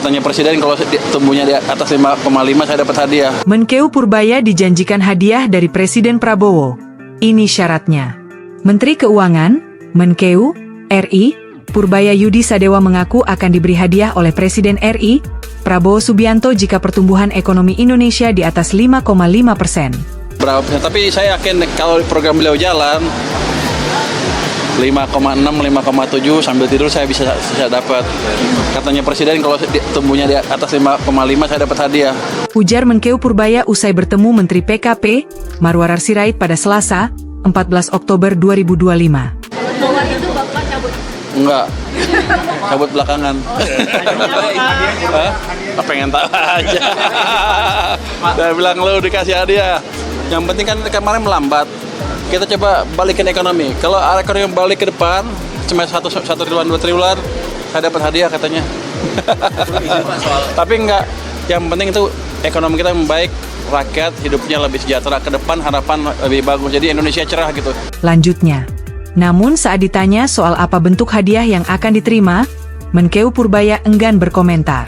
Katanya Presiden kalau tumbuhnya di atas 5,5 saya dapat hadiah. Menkeu Purbaya dijanjikan hadiah dari Presiden Prabowo. Ini syaratnya. Menteri Keuangan, Menkeu, RI, Purbaya Yudi Sadewa mengaku akan diberi hadiah oleh Presiden RI, Prabowo Subianto jika pertumbuhan ekonomi Indonesia di atas 5,5%. Berapa persen? Tapi saya yakin kalau program beliau jalan, 5,6, 5,7 sambil tidur saya bisa dapat. Katanya Presiden kalau tumbuhnya di atas 5,5 saya dapat hadiah. Ujar Menkeu Purbaya usai bertemu Menteri PKP, Marwarar Sirait pada Selasa, 14 Oktober 2025. Bahwa itu Bapak cabut? Enggak, cabut belakangan. Hah? Pengen tahu aja. Saya bilang lo dikasih hadiah. Yang penting kan kemarin melambat. Kita coba balikin ekonomi. Kalau ekonomi balik ke depan, cuma 1 triliun, 2 triliun, saya dapat hadiah katanya. Tapi enggak, yang penting itu ekonomi kita membaik, rakyat hidupnya lebih sejahtera ke depan, harapan lebih bagus. Jadi Indonesia cerah gitu. Lanjutnya. Namun saat ditanya soal apa bentuk hadiah yang akan diterima, Menkeu Purbaya enggan berkomentar.